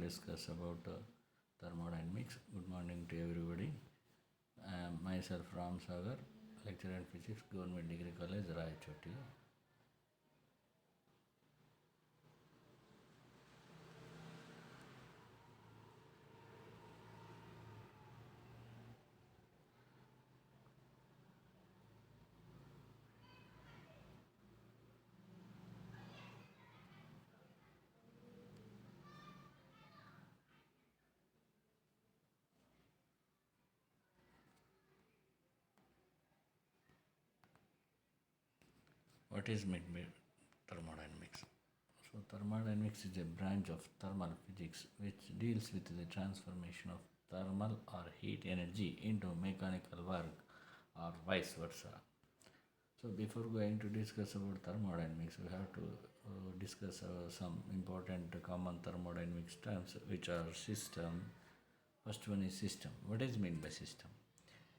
discuss about thermodynamics. Good morning to everybody. I am myself Ram Sagar, lecturer in physics, Government Degree College, Raichoti. What is meant by thermodynamics? So, thermodynamics is a branch of thermal physics which deals with the transformation of thermal or heat energy into mechanical work or vice versa. So, before going to discuss about thermodynamics, we have to discuss some important common thermodynamics terms which are system. First one is system. What is meant by system?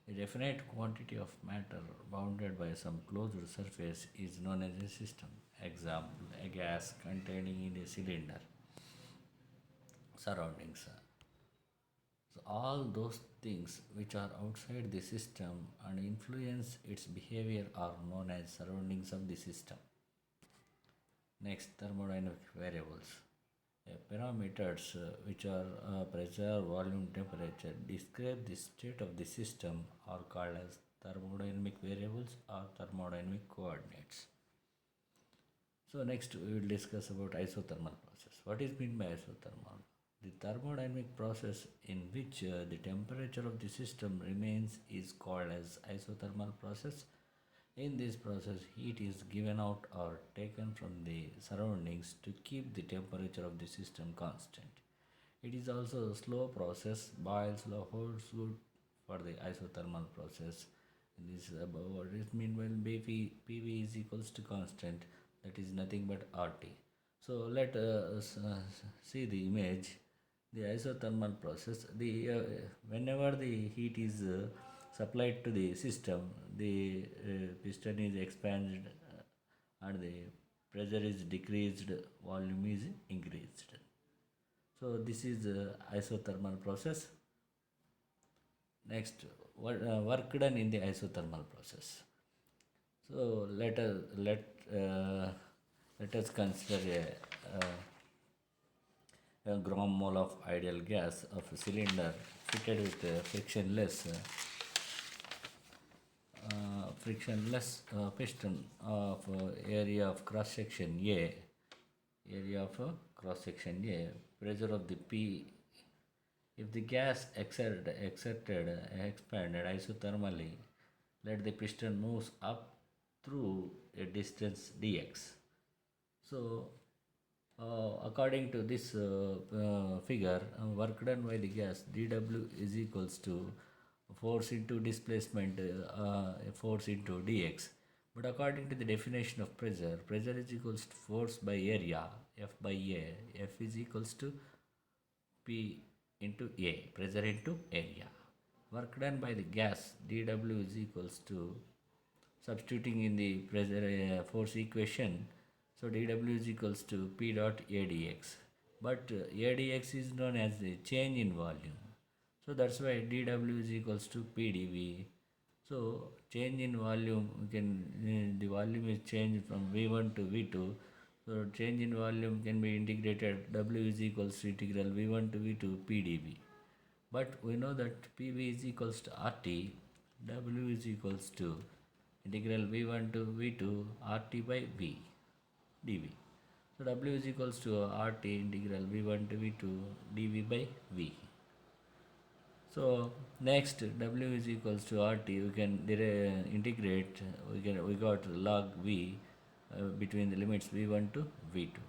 A definite quantity of matter bounded by some closed surface is known as a system. Example, a gas containing in a cylinder surroundings. So all those things which are outside the system and influence its behavior are known as surroundings of the system. Next, thermodynamic variables. Parameters which are pressure, volume, temperature describe the state of the system are called as thermodynamic variables or thermodynamic coordinates. So next we will discuss about isothermal process. What is meant by isothermal? The thermodynamic process in which the temperature of the system remains is called as isothermal process. In this process, heat is given out or taken from the surroundings to keep the temperature of the system constant. It is also a slow process. Boils law holds good for the isothermal process. This is about what is meant by PV is equals to constant, that is nothing but RT. So let us see the image. The isothermal process. Whenever the heat is supplied to the system, the piston is expanded and the pressure is decreased, volume is increased. So this is isothermal process. Next, work done in the isothermal process. So let us consider a gram mole of ideal gas of a cylinder fitted with a frictionless piston of area of cross section A, pressure of the P. If the gas expanded isothermally, let the piston moves up through a distance dx. So, according to this figure, work done by the gas dW is equals to force into displacement, force into dx. But according to the definition of pressure, pressure is equals to force by area, F by A. F is equals to P into A, pressure into area. Work done by the gas dW is equals to, substituting in the pressure force equation, so dW is equals to P dot ADX. But ADX is known as the change in volume. So that's why dW is equals to PdV. So change in volume, the volume is changed from V1 to V2. So change in volume can be integrated. W is equals to integral V1 to V2 PdV. But we know that PV is equals to RT. W is equals to integral V1 to V2 RT by V dV. So W is equals to RT integral V1 to V2 dV by V. So next W is equals to RT. We can integrate. We got log V between the limits V1 to V2.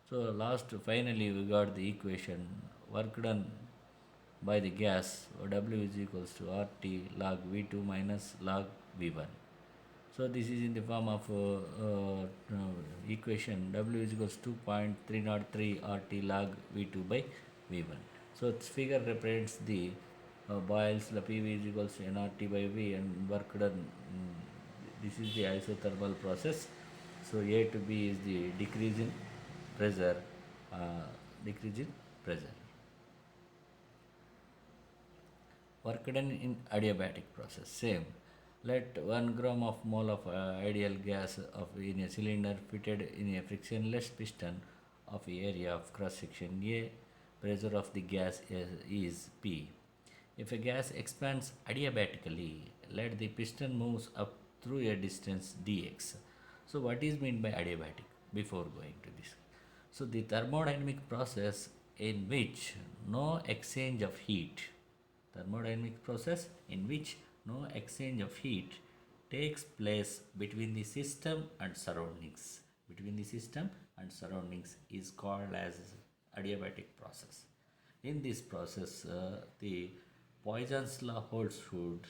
So finally we got the equation work done by the gas W is equals to RT log V2 minus log V1. So this is in the form of equation W is equals to 2.303 RT log V2 by V1. So this figure represents the Boyle's PV is equals to nRT by V and work done. This is the isothermal process. So A to B is the decrease in pressure, decrease in pressure. Work done in adiabatic process. Same. Let 1 gram of mole of ideal gas of in a cylinder fitted in a frictionless piston of area of cross section A. Pressure of the gas is P. If a gas expands adiabatically, let the piston moves up through a distance dx. So what is meant by adiabatic before going to this? So the thermodynamic process in which no exchange of heat, thermodynamic process in which no exchange of heat takes place between the system and surroundings. Between the system and surroundings is called as adiabatic process. In this process, the Poisson's law holds good,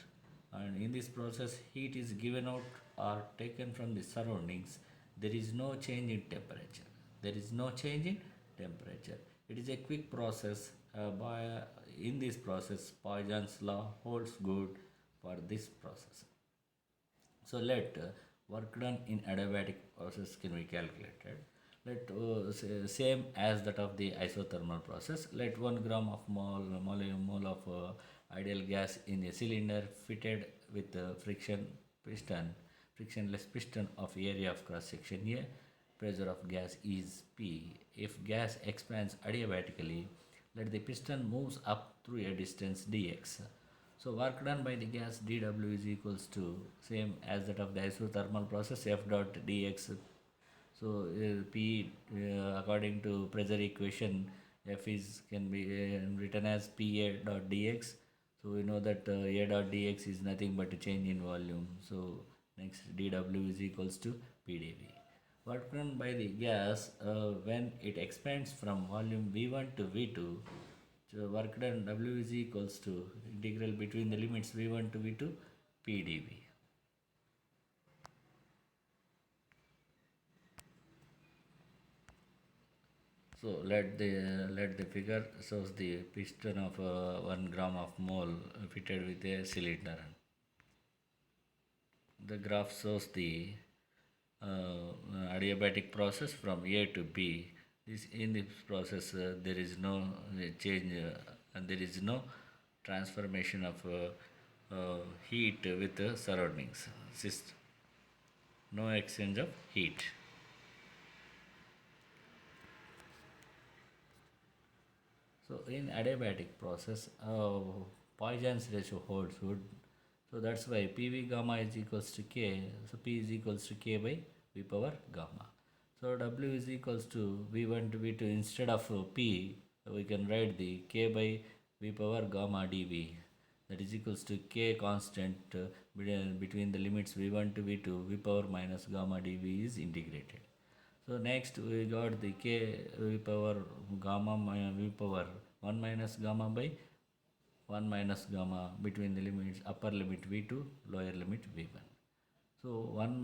and in this process, heat is given out or taken from the surroundings. There is no change in temperature. There is no change in temperature. It is a quick process. In this process, Poisson's law holds good for this process. So let work done in adiabatic process can be calculated. Let same as that of the isothermal process. Let 1 gram of mole of ideal gas in a cylinder fitted with a frictionless piston of area of cross section A. Pressure of gas is P. If gas expands adiabatically, let the piston moves up through a distance dx. So work done by the gas dW is equals to same as that of the isothermal process F dot dx. So P according to pressure equation F is can be written as PA dot dx. So we know that A dot dx is nothing but a change in volume. So next dW is equals to PdV. Work done by the gas when it expands from volume V1 to V2. So work done W is equals to integral between the limits V1 to V2 PdV. So let the figure shows the piston of 1 gram of mole fitted with a cylinder. The graph shows the adiabatic process from A to B. In this process there is no change and there is no transformation of heat with the surroundings. No exchange of heat. So in adiabatic process, Poisson's ratio holds good. So that's why PV gamma is equals to K. So P is equals to K by V power gamma. So W is equals to V1 to V2. Instead of P, we can write the K by V power gamma dV. That is equals to K constant between the limits V1 to V2. V power minus gamma dV is integrated. So next we got the K V power gamma V power 1 minus gamma by 1 minus gamma between the limits upper limit V2 lower limit V1. So 1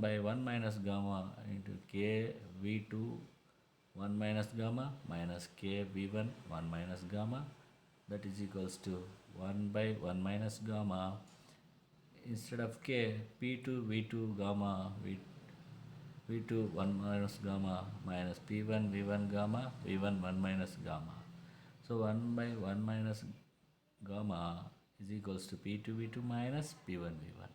by 1 minus gamma into K V2 1 minus gamma minus K V1 1 minus gamma, that is equals to 1 by 1 minus gamma. Instead of K, P2 V2 gamma V2 1 minus gamma minus P1 V1 gamma V1 1 minus gamma. So 1 by 1 minus gamma is equals to P2 V2 minus P1 V1.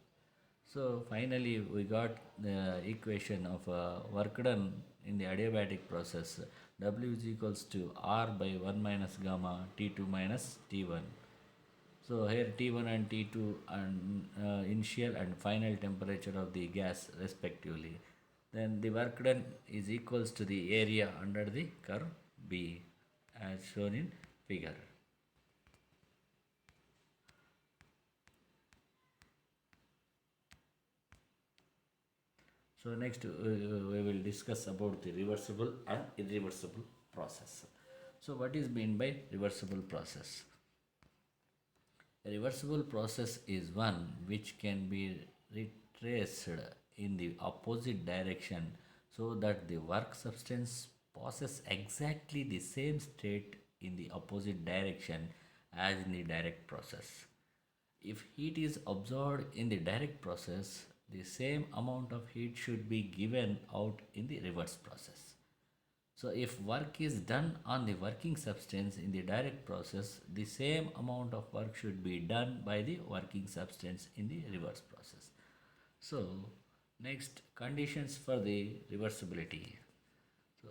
So finally we got the equation of work done in the adiabatic process. W is equals to R by 1 minus gamma T2 minus T1. So here T1 and T2 and initial and final temperature of the gas respectively. Then the work done is equals to the area under the curve B as shown in figure. So next we will discuss about the reversible and irreversible process. So what is meant by reversible process? A reversible process is one which can be retraced in the opposite direction so that the work substance possesses exactly the same state in the opposite direction as in the direct process. If heat is absorbed in the direct process, the same amount of heat should be given out in the reverse process. So if work is done on the working substance in the direct process, the same amount of work should be done by the working substance in the reverse process. So next, conditions for the reversibility. So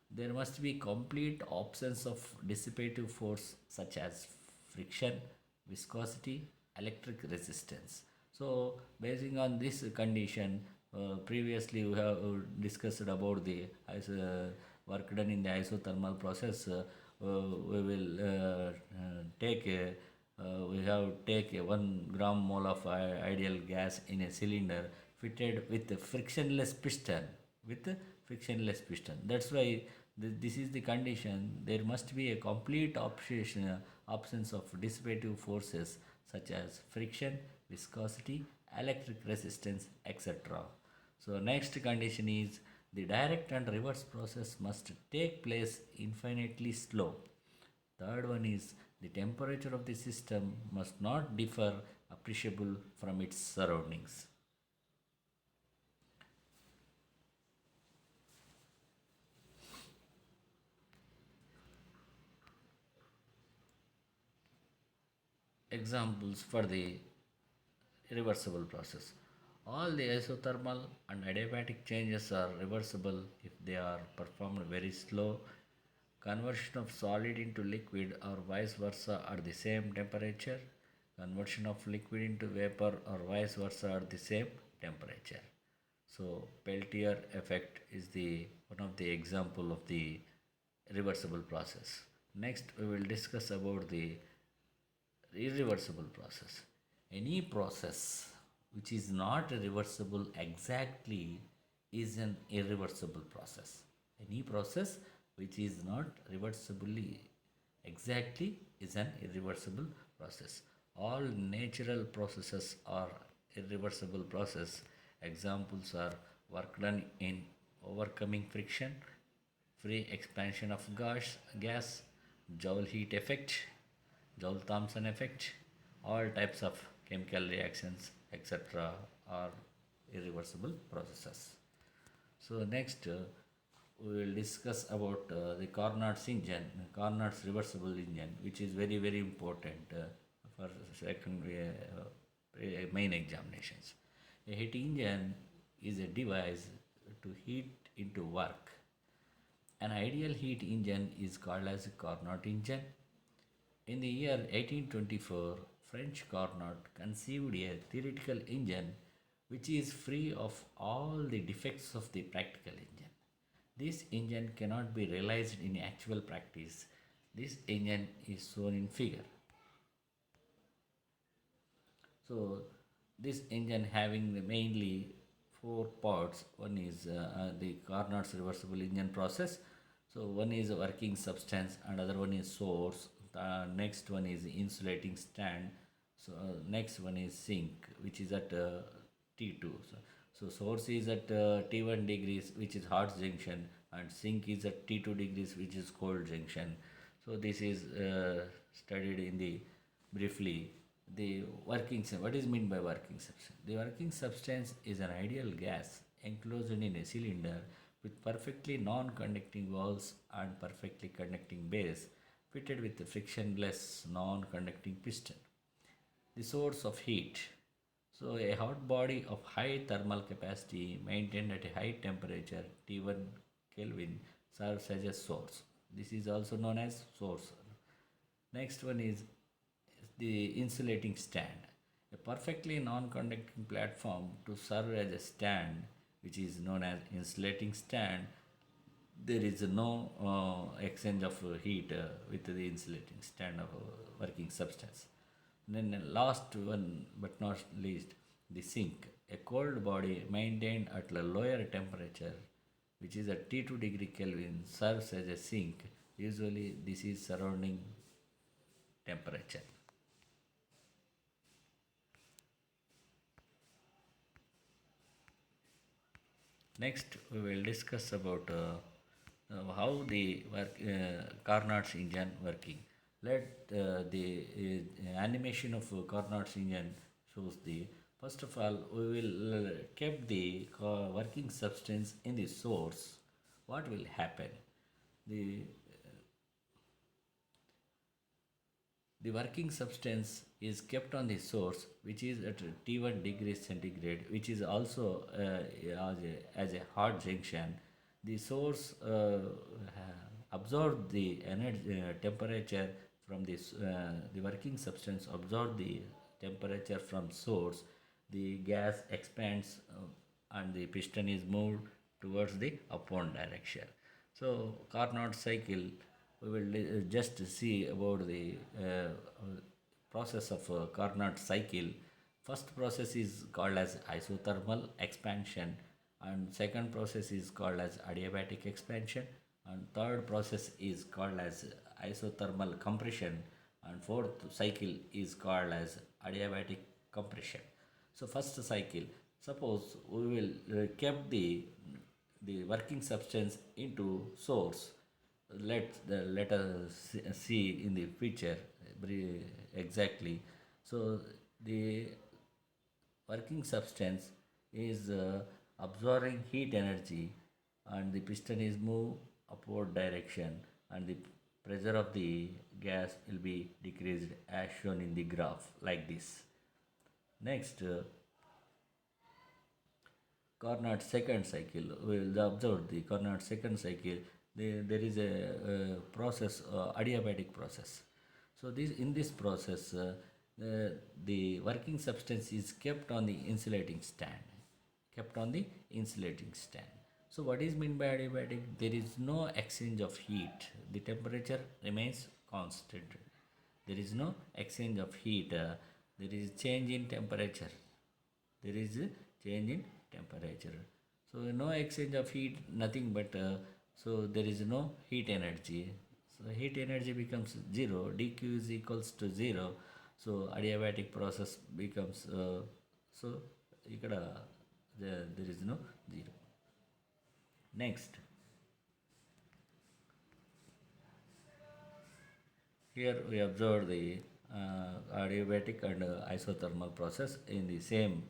there must be complete absence of dissipative force such as friction, viscosity, electric resistance. So basing on this condition, previously we have discussed about the work done in the isothermal process. We will take a we have take a 1 gram mole of ideal gas in a cylinder fitted with a frictionless piston with a frictionless piston. That's why this is the condition. There must be a complete absence of dissipative forces such as friction, viscosity, electric resistance, etc. So next condition is the direct and reverse process must take place infinitely slow. Third one is the temperature of the system must not differ appreciable from its surroundings. Examples for the reversible process. All the isothermal and adiabatic changes are reversible if they are performed very slow. Conversion of solid into liquid or vice versa at the same temperature. Conversion of liquid into vapor or vice versa at the same temperature. So Peltier effect is the one of the example of the reversible process. Next we will discuss about the irreversible process. Any process which is not reversible exactly is an irreversible process. Any process which is not reversibly exactly is an irreversible process. All natural processes are irreversible process. Examples are work done in overcoming friction, free expansion of gas, Joule heat effect, Joule Thomson effect, all types of chemical reactions, etc., are irreversible processes. So next, we will discuss about the Carnot's engine, Carnot's reversible engine, which is very very important for secondary main examinations. A heat engine is a device to heat into work. An ideal heat engine is called as a Carnot engine. In the year 1824, French Carnot conceived a theoretical engine which is free of all the defects of the practical engine. This engine cannot be realized in actual practice. This engine is shown in figure. So this engine having the mainly four parts. One is the Carnot's reversible engine process. So one is a working substance, another one is source. The next one is insulating stand. So next one is sink, which is at T2. So source is at T1 degrees, which is hot junction, and sink is at T2 degrees, which is cold junction. So this is studied in the briefly the what is meant by working substance? The working substance is an ideal gas enclosed in a cylinder with perfectly non-conducting walls and perfectly conducting base fitted with a frictionless non-conducting piston. The source of heat. So a hot body of high thermal capacity maintained at a high temperature T1 Kelvin serves as a source. This is also known as source. Next one is the insulating stand, a perfectly non-conducting platform to serve as a stand, which is known as insulating stand. There is no exchange of heat with the insulating stand of working substance. Then the last one, but not least, the sink, a cold body maintained at a lower temperature, which is at T2 degree Kelvin, serves as a sink. Usually, this is surrounding temperature. Next, we will discuss about how the Carnot's engine working. Let the animation of Carnot's engine shows the. First of all, we will keep the working substance in the source. What will happen? the The working substance is kept on the source, which is at T1 degrees centigrade, which is also as a hot junction. The source absorbs the energy, temperature from this. The working substance absorbs the temperature from source. The gas expands and the piston is moved towards the upward direction. So Carnot cycle, we will just see about the process of Carnot cycle. First process is called as isothermal expansion, and second process is called as adiabatic expansion, and third process is called as isothermal compression, and fourth cycle is called as adiabatic compression. So first cycle, suppose we will kept the working substance into source. Let us see in the picture exactly. So the working substance is absorbing heat energy, and the piston is moved upward direction, and the pressure of the gas will be decreased as shown in the graph like this. Next, Carnot second cycle. We will observe the Carnot second cycle. There is a process, adiabatic process. So this in this process, the working substance is kept on the insulating stand. Kept on the insulating stand. So what is meant by adiabatic? There is no exchange of heat. The temperature remains constant. There is no exchange of heat. There is change in temperature. There is a change in temperature. So no exchange of heat, nothing but so there is no heat energy. So heat energy becomes zero. dq is equals to zero. So adiabatic process becomes so ikkada there is no zero. Next, here we observe the adiabatic and isothermal process in the same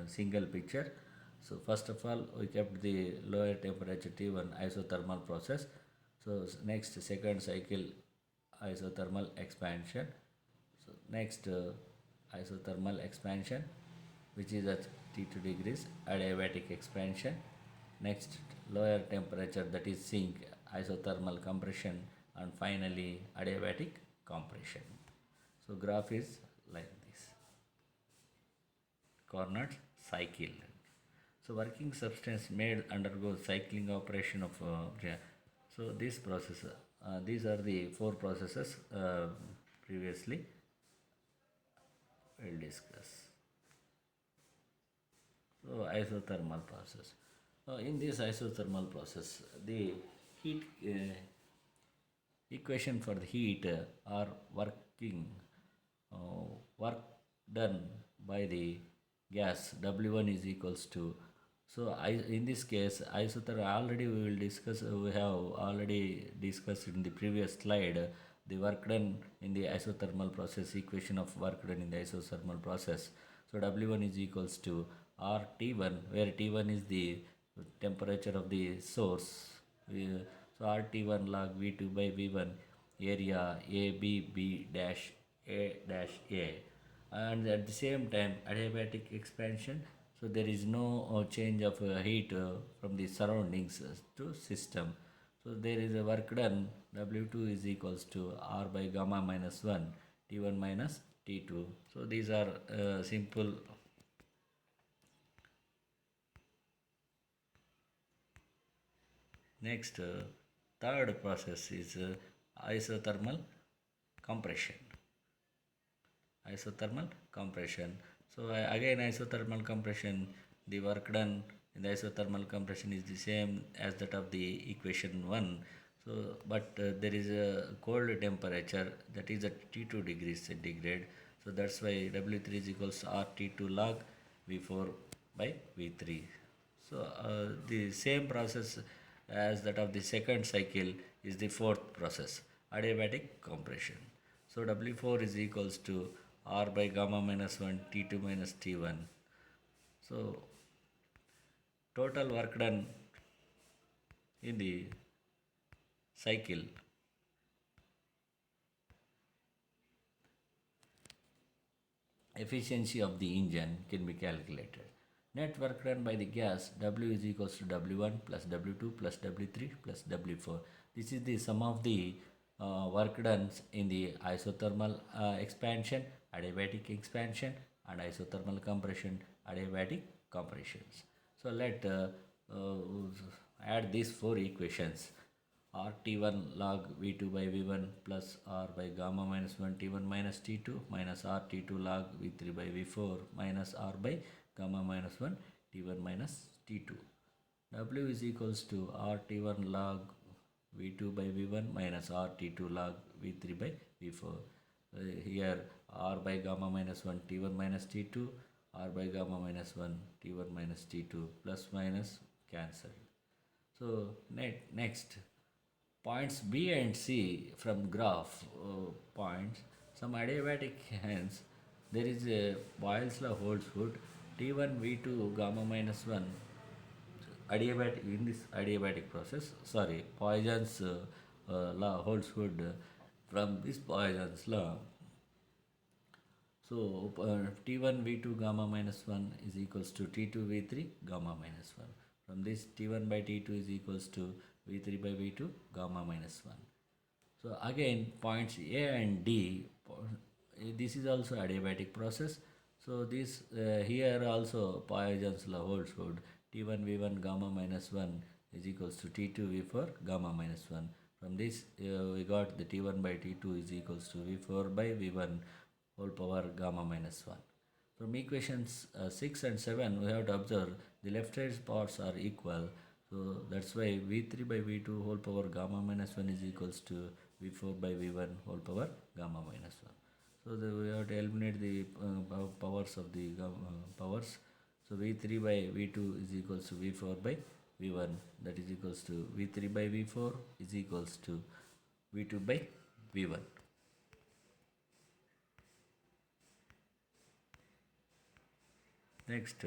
single picture. So first of all, we kept the lower temperature T1 isothermal process. So next second cycle isothermal expansion. So next isothermal expansion, which is at T2 degrees, adiabatic expansion. Next lower temperature, that is sink, isothermal compression, and finally adiabatic compression. So graph is like this. Carnot cycle. So working substance made undergo cycling operation of so this process. These are the four processes previously we'll discuss. So isothermal process. In this isothermal process, the heat equation for the heat are work done by the gas W1 is equals to, so in this case isothermal already we will discuss, we have already discussed in the previous slide the work done in the isothermal process, equation of work done in the isothermal process. So W1 is equals to RT1, where T1 is the temperature of the source. So RT1 log V2 by V1, area ABB dash A dash A. And at the same time adiabatic expansion, so there is no change of heat from the surroundings to system. So there is a work done, W2 is equals to R by gamma minus 1, T1 minus T2. So these are simple. Next, third process is isothermal compression. Isothermal compression. So again isothermal compression, the work done in the isothermal compression is the same as that of the equation 1. So but there is a cold temperature, that is at T2 degrees centigrade. So that's why W3 is equals to RT2 log V4 by V3. So the same process as that of the second cycle is the fourth process, adiabatic compression. So W4 is equals to R by gamma minus 1 T2 minus T1. So total work done in the cycle, efficiency of the engine can be calculated. Net work done by the gas W is equals to W1 plus W2 plus W3 plus W4. This is the sum of the work done in the isothermal expansion, adiabatic expansion, and isothermal compression, adiabatic compressions. So let add these four equations. RT1 log V2 by V1 plus R by gamma minus 1 T1 minus T2 minus RT2 log V3 by V4 minus R by gamma minus 1 T1 minus T2. W is equals to RT1 log V2 by V1 minus RT2 log V3 by V4. Here R by gamma minus 1 T1 minus T2, R by gamma minus 1 T1 minus T2 plus minus cancel. So next points B and C from graph points some adiabatic, hence there is a Boyle's law holds good T1 V2 gamma minus 1 adiabatic in this adiabatic process, sorry, Poisson's law holds good from this Poisson's law. So T1 V2 gamma minus 1 is equals to T2 V3 gamma minus 1. From this T1 by T2 is equals to V3 by V2 gamma minus 1. So again points A and D, this is also adiabatic process. So this here also Poisson's law holds good. T1 V1 gamma minus 1 is equals to T2 V4 gamma minus 1. From this we got the T1 by T2 is equals to V4 by V1 whole power gamma minus 1. From equations 6 and 7 we have to observe the left side parts are equal. So that's why V3 by V2 whole power gamma minus 1 is equals to V4 by V1 whole power gamma minus 1. So we have to eliminate the powers of the powers. So V3 by V2 is equals to V4 by V1, that is equals to V3 by V4 is equals to V2 by V1. Next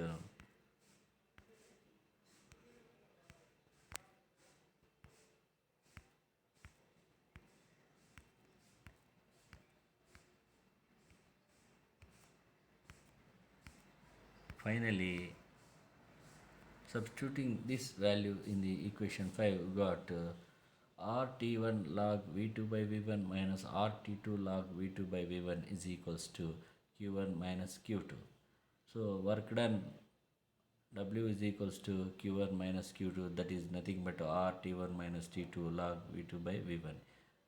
finally substituting this value in the equation 5 we got RT1 log V2 by V1 minus RT2 log V2 by V1 is equals to Q1 minus Q2. So work done W is equals to Q1 minus Q2, that is nothing but RT1 minus T2 log V2 by V1.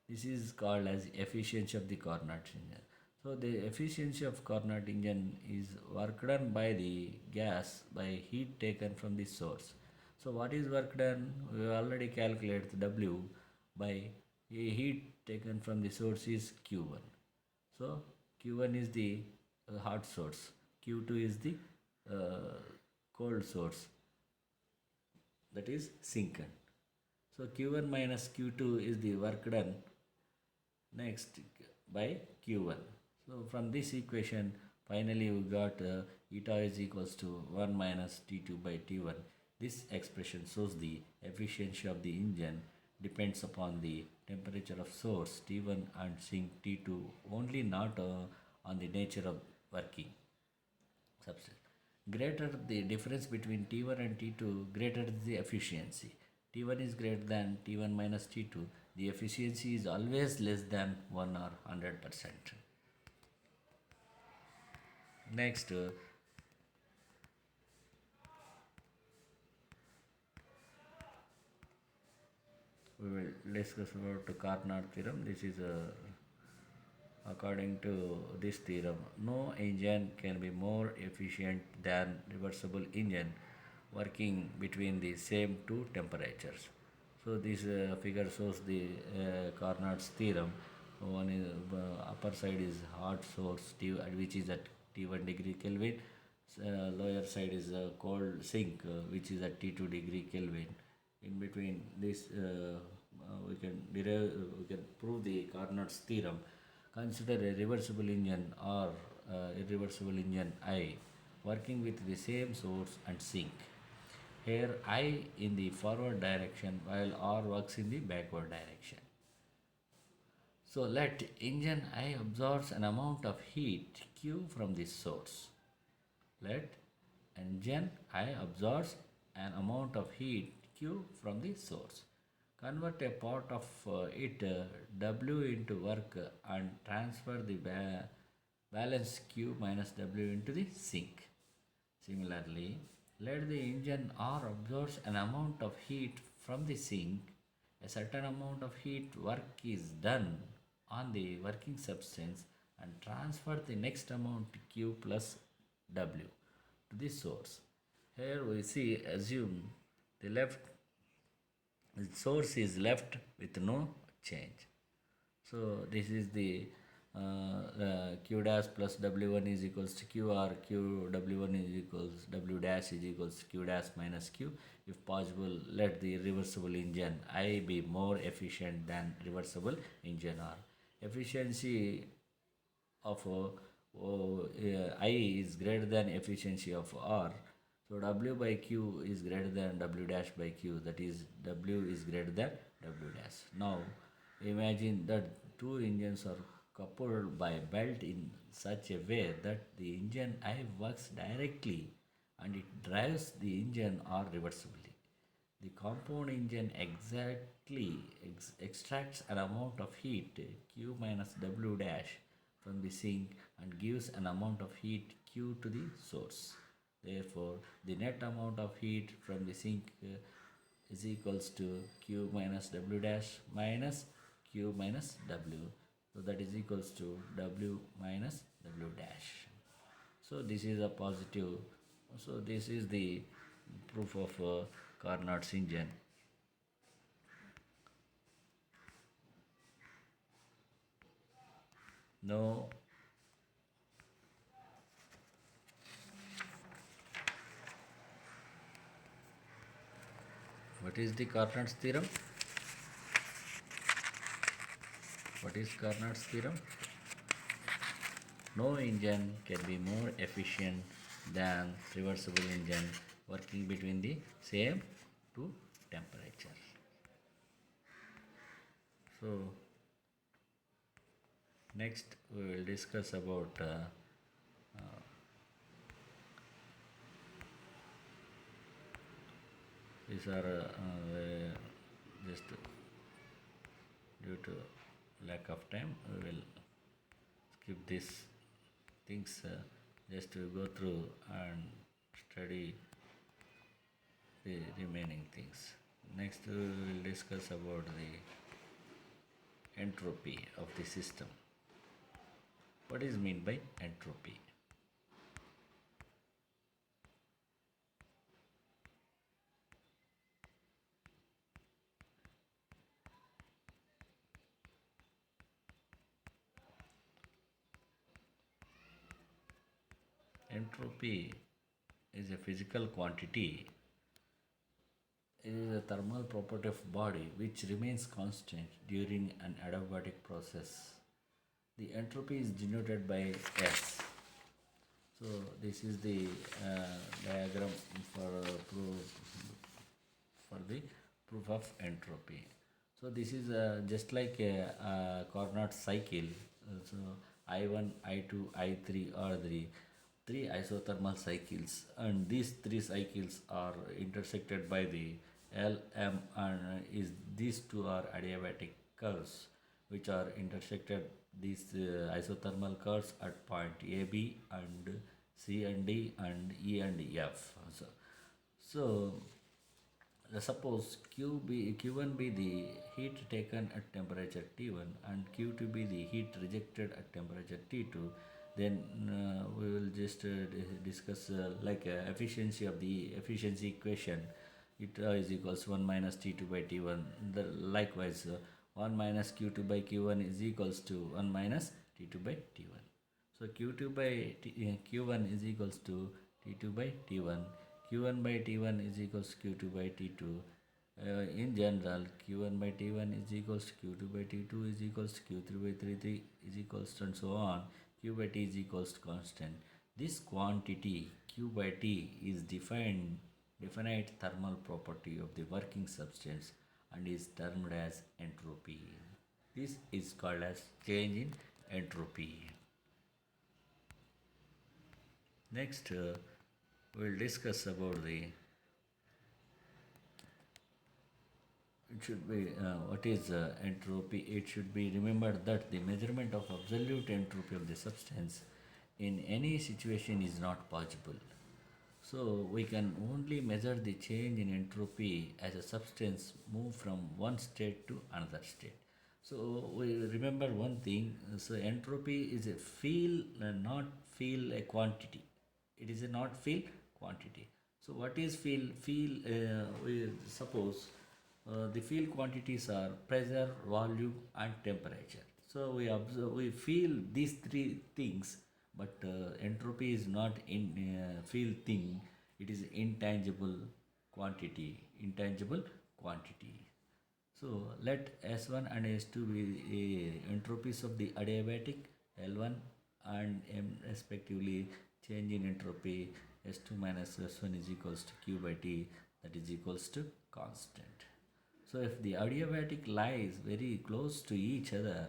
This is called as efficiency of the Carnot engine. So the efficiency of Carnot engine is work done by the gas by heat taken from the source. So what is work done? We already calculated W by heat taken from the source is Q1. So Q1 is the hot source, Q2 is the cold source, that is sinked. So Q1 minus Q2 is the work done next by Q1. So from this equation finally we got eta is equals to 1 minus T2 by T1. This expression shows the efficiency of the engine depends upon the temperature of source T1 and sink T2 only, not on the nature of working substance. Greater the difference between T1 and T2, greater the efficiency. T1 is greater than T1 minus T2. The efficiency is always less than 1 or 100%. Next, we will discuss about Carnot theorem. This is according to this theorem, no engine can be more efficient than reversible engine working between the same two temperatures. So this figure shows the Carnot's theorem. One is upper side is hot source T, which is at T1 degree Kelvin. Lower side is a cold sink which is at T2 degree Kelvin. In between this we can derive, we can prove the Carnot's theorem. Consider a reversible engine or irreversible engine I working with the same source and sink. Here I in the forward direction while R works in the backward direction. So let engine I absorbs an amount of heat Q from the source. Let engine I absorbs an amount of heat Q from the source. Convert a part of it W into work and transfer the balance Q minus W into the sink. Similarly, let the engine R absorbs an amount of heat from the sink. A certain amount of heat work is done on the working substance and transfer the next amount Q plus W to the source. Here we see assume the source is left with no change. So this is the q dash plus w1 is equals to q, or q w1 is equals w dash is equals to q dash minus q. If possible, let the reversible engine I be more efficient than reversible engine R. Efficiency of I is greater than efficiency of R. So W by Q is greater than W dash by Q, that is W is greater than W dash. Now imagine that two engines are coupled by a belt in such a way that the engine I works directly and it drives the engine R reversibly. The compound engine exactly extracts an amount of heat Q minus W dash from the sink and gives an amount of heat Q to the source. Therefore, the net amount of heat from the sink is equals to Q minus W dash minus Q minus W. So that is equals to W minus W dash. So this is a positive. So this is the proof of Carnot's engine. Now, what is the Carnot's theorem? What is Carnot's theorem? No engine can be more efficient than reversible engine working between the same two temperature. So next we will discuss about these are just due to lack of time we will skip these things just to go through and study the remaining things. Next we will discuss about the entropy of the system. What is meant by entropy? Entropy is a physical quantity. It is a thermal property of body which remains constant during an adiabatic process. The entropy is denoted by S. So this is the diagram for the proof of entropy. So this is just like a Carnot cycle. So I1, I2, I3 are the three isothermal cycles, and these three cycles are intersected by the L, M, and is these two are adiabatic curves, which are intersected these isothermal curves at point AB and C and D and E and F. So suppose Q1 be the heat taken at temperature T1 and Q2 be the heat rejected at temperature T2, then we will just discuss like efficiency of the efficiency equation. It is equals 1 minus T2 by T1. Likewise, 1 minus Q2 by Q1 is equals to 1 minus T2 by T1. So Q2 by Q1 is equals to T2 by T1. Q1 by T1 is equals to Q2 by T2. In general, Q1 by T1 is equals to Q2 by T2 is equals to Q3 by T3 is equals to and so on. Q by T is equals to constant. This quantity Q by T is defined definite thermal property of the working substance and is termed as entropy. This is called as change in entropy. Next, we'll discuss about the it should be what is entropy. It should be remembered that the measurement of absolute entropy of the substance in any situation is not possible. So we can only measure the change in entropy as a substance move from one state to another state. So we remember one thing. So entropy is a feel, not feel a quantity. It is a not feel quantity. So what is feel? Feel. We suppose the field quantities are pressure, volume, and temperature. So we observe, we feel these three things, but entropy is not in field thing. It is intangible quantity. Intangible quantity. So let S1 and S2 be entropies of the adiabatic L1 and M respectively. Change in entropy S2 minus S1 is equals to Q by T, that is equals to constant. So if the adiabatic lies very close to each other,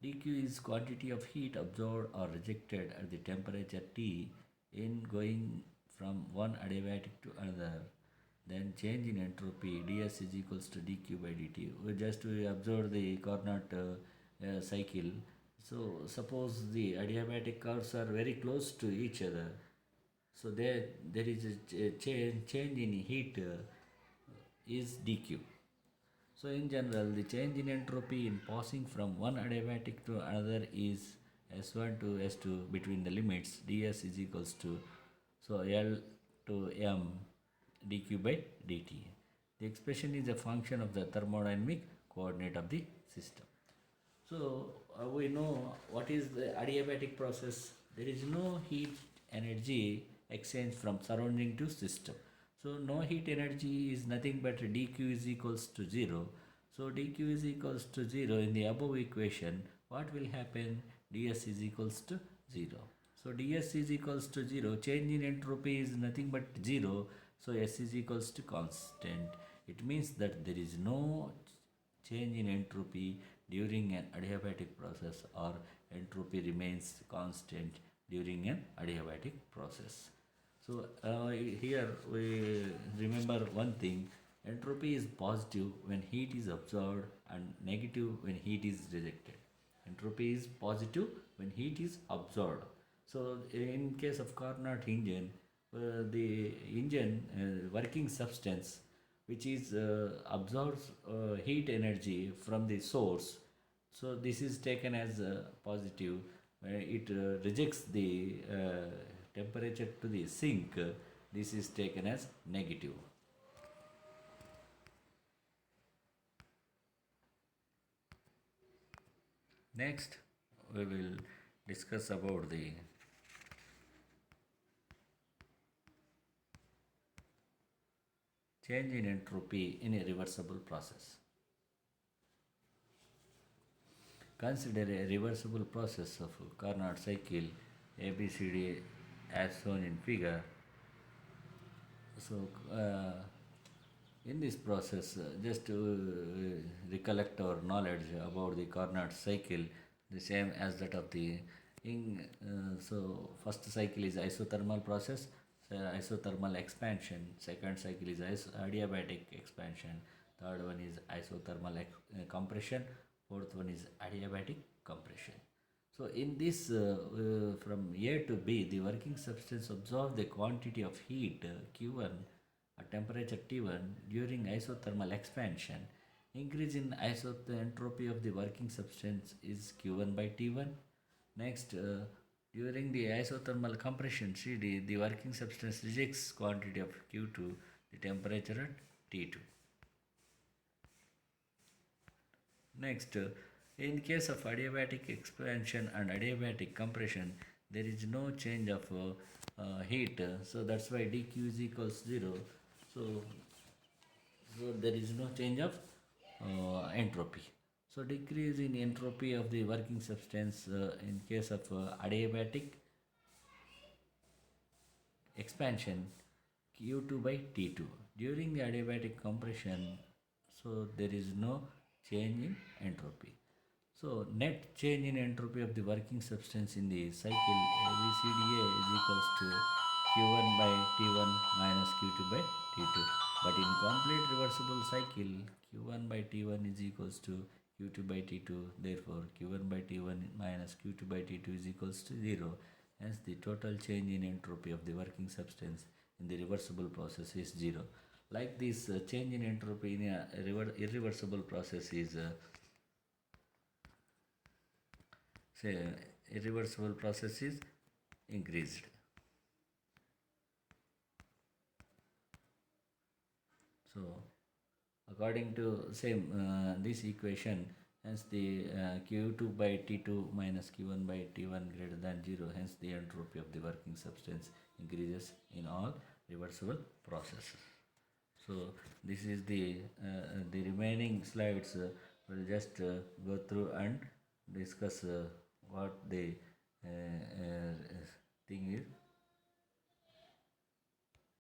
dq is quantity of heat absorbed or rejected at the temperature T in going from one adiabatic to another. Then change in entropy ds is equals to dq by dt. We observe the Carnot cycle. So suppose the adiabatic curves are very close to each other. So there is a change in heat is dq. So in general, the change in entropy in passing from one adiabatic to another is S1 to S2 between the limits ds is equals to L to m dq by dt. The expression is a function of the thermodynamic coordinate of the system. So we know what is the adiabatic process. There is no heat energy exchange from surrounding to system. So no heat energy is nothing but dq is equals to 0. So dq is equals to 0 in the above equation. What will happen? ds is equals to 0. So ds is equals to 0. Change in entropy is nothing but 0. So s is equals to constant. It means that there is no change in entropy during an adiabatic process, or entropy remains constant during an adiabatic process. So here we remember one thing: entropy is positive when heat is absorbed and negative when heat is rejected. Entropy is positive when heat is absorbed. So in case of Carnot engine, the engine working substance which is absorbs heat energy from the source. So this is taken as positive. It rejects the temperature to the sink. This is taken as negative. Next, we will discuss about the change in entropy in a reversible process. Consider a reversible process of Carnot cycle ABCD as shown in figure. So, in this process, just to recollect our knowledge about the Carnot cycle, the same as that of the so first cycle is isothermal process, isothermal expansion. Second cycle is adiabatic expansion. Third one is isothermal compression. Fourth one is adiabatic compression. So in this from A to B, the working substance absorbs the quantity of heat Q1 at temperature T1 during isothermal expansion. Increase in entropy of the working substance is Q1 by T1. Next, during the isothermal compression CD, the working substance rejects quantity of Q2, the temperature at T2. Next, in case of adiabatic expansion and adiabatic compression, there is no change of heat, so that's why dq is equals 0. So there is no change of entropy. So decrease in entropy of the working substance in case of adiabatic expansion, Q2 by T2. During the adiabatic compression, so there is no change in entropy. So net change in entropy of the working substance in the cycle ABCDA is equals to Q1 by T1 minus Q2 by T2. But in complete reversible cycle, Q1 by T1 is equals to Q2 by T2. Therefore, Q1 by T1 minus Q2 by T2 is equals to 0. Hence, the total change in entropy of the working substance in the reversible process is 0. Like this, change in entropy in a irreversible process is say irreversible process is increased. So according to same this equation, hence the q2 by t2 minus q1 by t1 greater than 0, hence the entropy of the working substance increases in all reversible processes. So this is the remaining slides will just go through and discuss what the